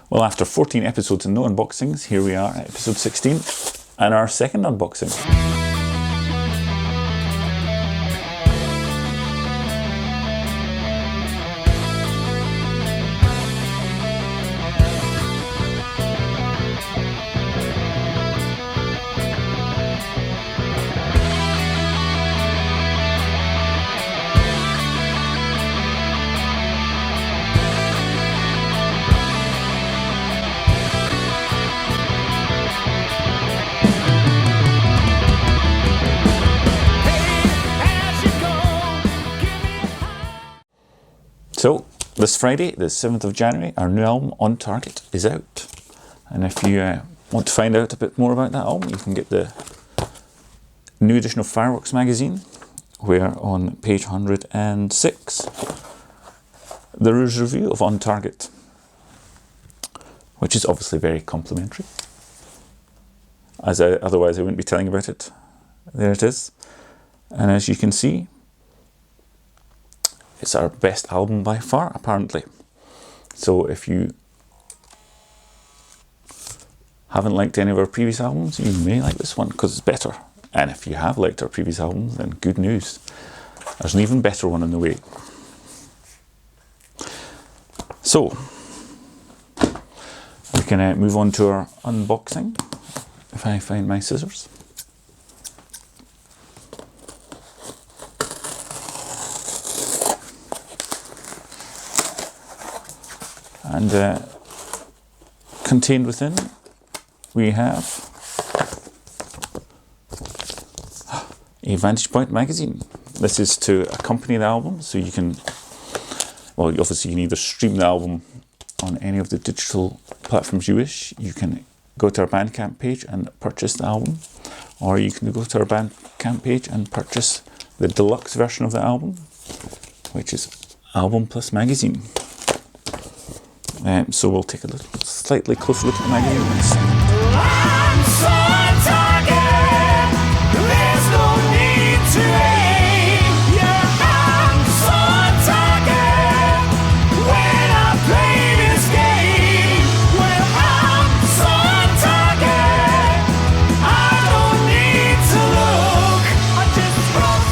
Well, after 14 episodes and no unboxings, here we are at episode 16 and our second unboxing. So, this Friday, the 7th of January, our new album, On Target, is out. And if you want to find out a bit more about that album, you can get the new edition of Fireworks magazine, where on page 106, there is a review of On Target, which is obviously very complimentary. Otherwise I wouldn't be telling about it. There it is. And as you can see, it's our best album by far, apparently. So if you haven't liked any of our previous albums, you may like this one because it's better. And if you have liked our previous albums, then good news. There's an even better one on the way. So, we can move on to our unboxing, if I find my scissors. And contained within, we have a Vantage Point magazine. This is to accompany the album, so you can, well, obviously you can either stream the album on any of the digital platforms you wish. You can go to our Bandcamp page and purchase the album, or you can go to our Bandcamp page and purchase the deluxe version of the album, which is album plus magazine. So we'll take a slightly closer look at the magazine. I'm so on target. There's no need to aim. Yeah, I'm so on target. When I play this game, well, I'm so on target. I don't need to look. I just run.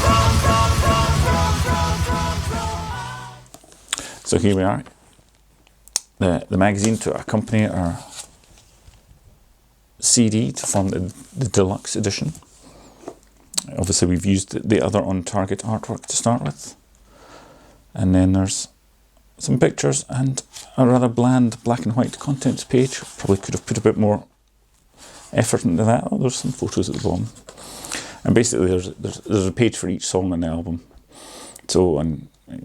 So here we are. The magazine to accompany our CD to form the deluxe edition. Obviously we've used the other On Target artwork to start with. And then there's some pictures and a rather bland black and white contents page. Probably could have put a bit more effort into that. Oh, there's some photos at the bottom. And basically there's a page for each song on the album. So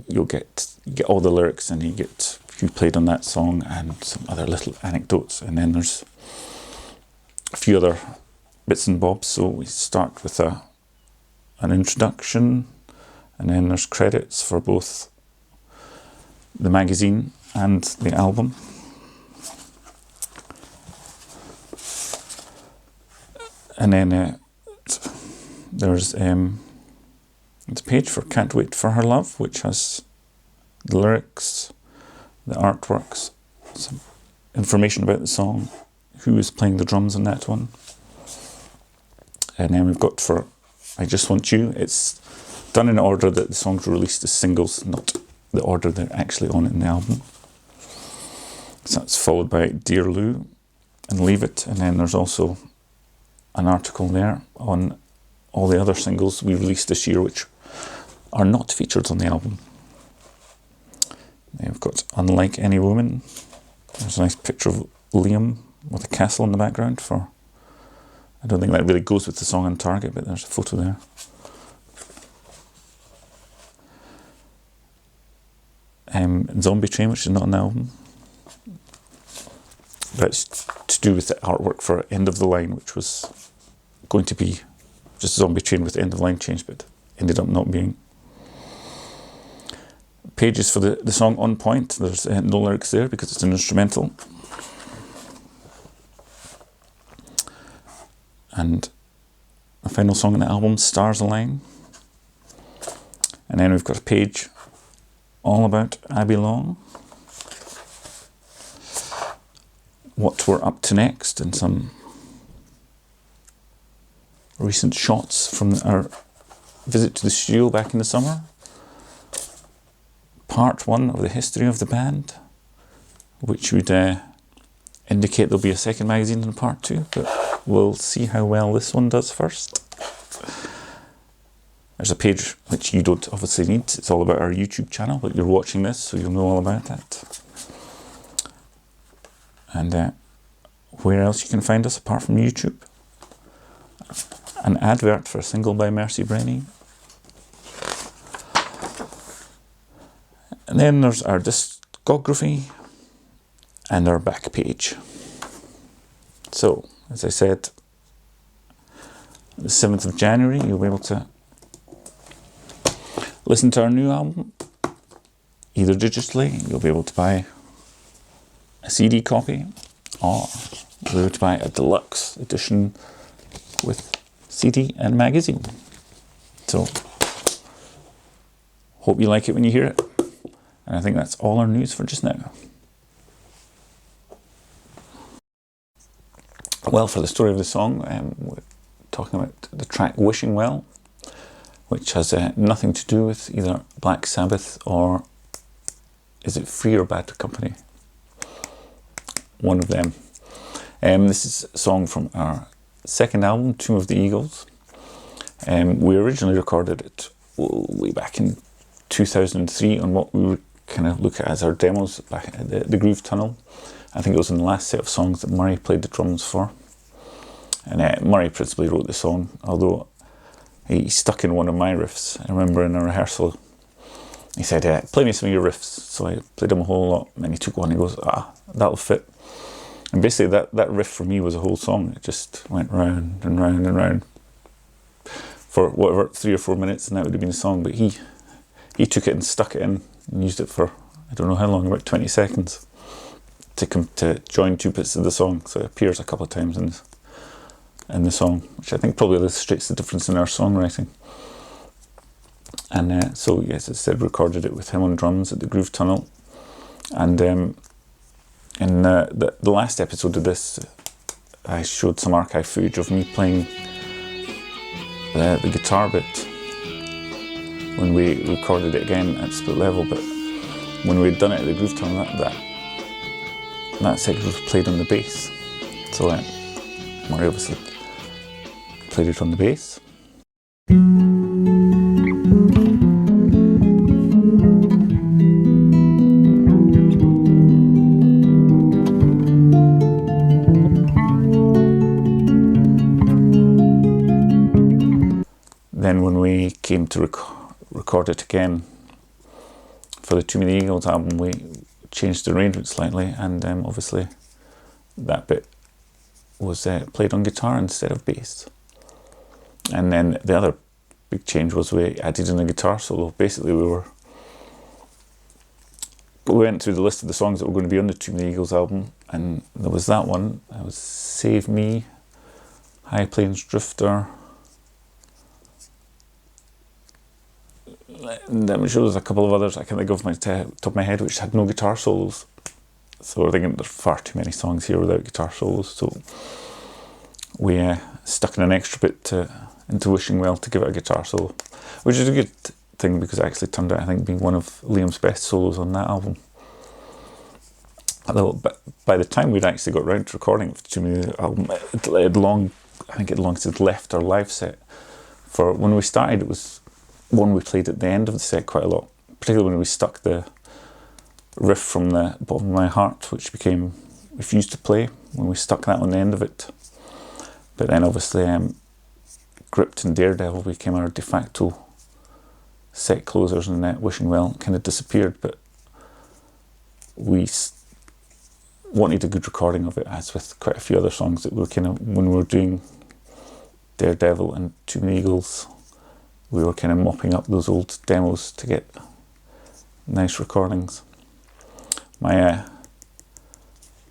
you get all the lyrics and you get who played on that song and some other little anecdotes, and then there's a few other bits and bobs. So we start with an introduction, and then there's credits for both the magazine and the album. And then there's a page for Can't Wait for Her Love, which has the lyrics, the artworks, some information about the song, who is playing the drums on that one. And then we've got for I Just Want You. It's done in order that the songs were released as singles, not the order they're actually on in the album. So that's followed by Dear Lou and Leave It. And then there's also an article there on all the other singles we released this year which are not featured on the album. We've got Unlike Any Woman. There's a nice picture of Liam with a castle in the background. I don't think that really goes with the song On Target, but there's a photo there. Zombie Train, which is not on the album. That's to do with the artwork for End of the Line, which was going to be just Zombie Train with End of the Line change, but ended up not being. Pages for the song On Point. There's no lyrics there because it's an instrumental. And the final song on the album, Stars Align. And then we've got a page all about Abby Long. what we're up to next and some recent shots from our visit to the studio back in the summer. Part 1 of the history of the band, which would indicate there'll be a second magazine in part 2, but we'll see how well this one does first. There's a page which you don't obviously need. It's all about our YouTube channel, but you're watching this, so you'll know all about that. And where else you can find us apart from YouTube? An advert for a single by Mercy Brenny. And then there's our discography and our back page. So, as I said, the 7th of January, you'll be able to listen to our new album, either digitally, you'll be able to buy a CD copy, or you'll be able to buy a deluxe edition with CD and magazine. So, hope you like it when you hear it. And I think that's all our news for just now. Well, for the story of the song, we're talking about the track Wishing Well, which has nothing to do with either Black Sabbath or is it Free or Bad Company? One of them. This is a song from our second album, Tomb of the Eagles. We originally recorded it way back in 2003 on what we would kind of look at as our demos back at the Groove Tunnel. I think it was in the last set of songs that Murray played the drums for. And Murray principally wrote the song, although he stuck in one of my riffs. I remember in a rehearsal, he said, play me some of your riffs. So I played him a whole lot, and he took one, he goes, that'll fit. And basically that riff for me was a whole song. It just went round and round and round for whatever, 3 or 4 minutes, and that would have been a song. But he took it and stuck it in and used it for, I don't know how long, about 20 seconds to join 2 bits of the song. So it appears a couple of times in the song, which I think probably illustrates the difference in our songwriting. And so, yes, as I said, recorded it with him on drums at the Groove Tunnel. And in the last episode of this, I showed some archive footage of me playing the guitar bit when we recorded it again at split level. But when we'd done it at the Groove Tunnel, that section was played on the bass. So Murray obviously played it on the bass. Then when we came to record it again for the Tomb of the Eagles album, we changed the arrangement slightly, and obviously that bit was played on guitar instead of bass. And then the other big change was we added in a guitar solo. Basically we went through the list of the songs that were going to be on the Tomb of the Eagles album, and there was that one. It was Save Me, High Plains Drifter, and I'm sure there's a couple of others I can't think of my top of my head which had no guitar solos. So we're thinking there's far too many songs here without guitar solos, so we stuck in an extra bit into Wishing Well to give it a guitar solo, which is a good thing because it actually turned out, I think, being one of Liam's best solos on that album. Although by the time we'd actually got round to recording the album, it had long since left our live set. For when we started, it was one we played at the end of the set quite a lot, particularly when we stuck the riff from the Bottom of My Heart, which became Refused to Play, when we stuck that on the end of it. But then obviously Gripped and Daredevil became our de facto set closers, and Wishing Well kind of disappeared, but we wanted a good recording of it, as with quite a few other songs that we were kind of, when we were doing Daredevil and Tomb of the Eagles, we were kind of mopping up those old demos to get nice recordings. My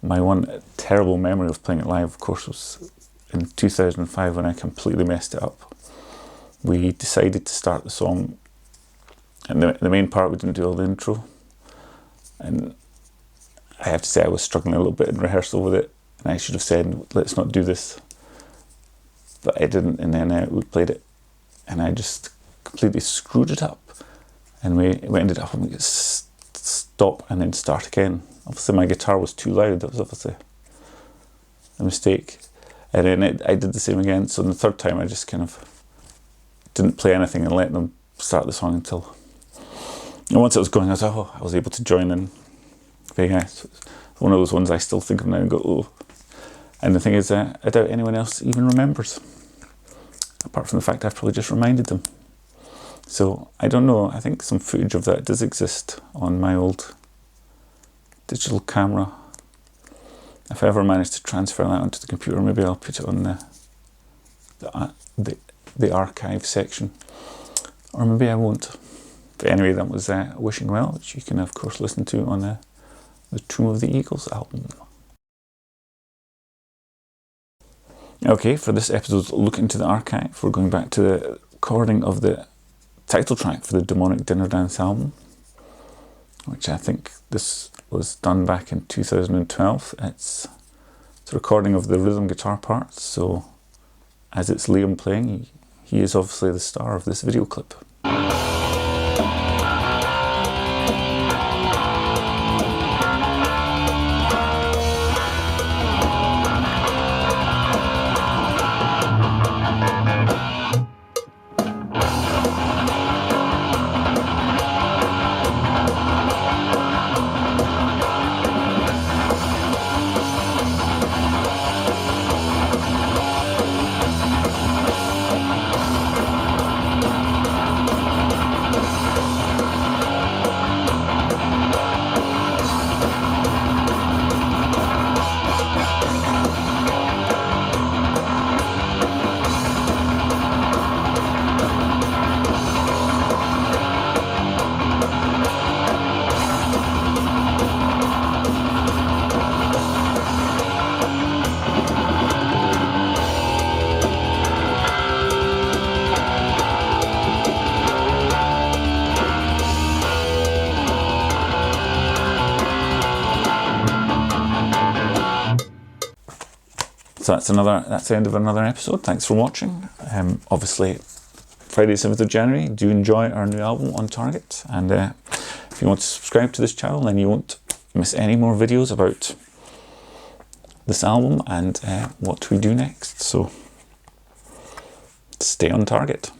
one terrible memory of playing it live, of course, was in 2005 when I completely messed it up. We decided to start the song, and the main part we didn't do all the intro, and I have to say I was struggling a little bit in rehearsal with it, and I should have said, let's not do this. But I didn't, and then we played it, and I just completely screwed it up. And we ended up having to stop and then start again. Obviously my guitar was too loud, that was obviously a mistake. And then I did the same again, so the third time I just kind of didn't play anything and let them start the song until... And once it was going, I was able to join in. Very nice. It's one of those ones I still think of now and go, oh. And the thing is, I doubt anyone else even remembers. Apart from the fact I've probably just reminded them. So, I don't know, I think some footage of that does exist on my old digital camera. If I ever manage to transfer that onto the computer, maybe I'll put it on the archive section. Or maybe I won't. But anyway, that was Wishing Well, which you can of course listen to on the Tomb of the Eagles album. Okay, for this episode's look into the archive, we're going back to the recording of the title track for the Demonic Dinner Dance album, which I think this was done back in 2012. It's a recording of the rhythm guitar parts, so as it's Liam playing, he is obviously the star of this video clip. So that's the end of another episode. Thanks for watching. Obviously, Friday 7th of January, do enjoy our new album On Target. And if you want to subscribe to this channel, then you won't miss any more videos about this album and what we do next. So stay on target.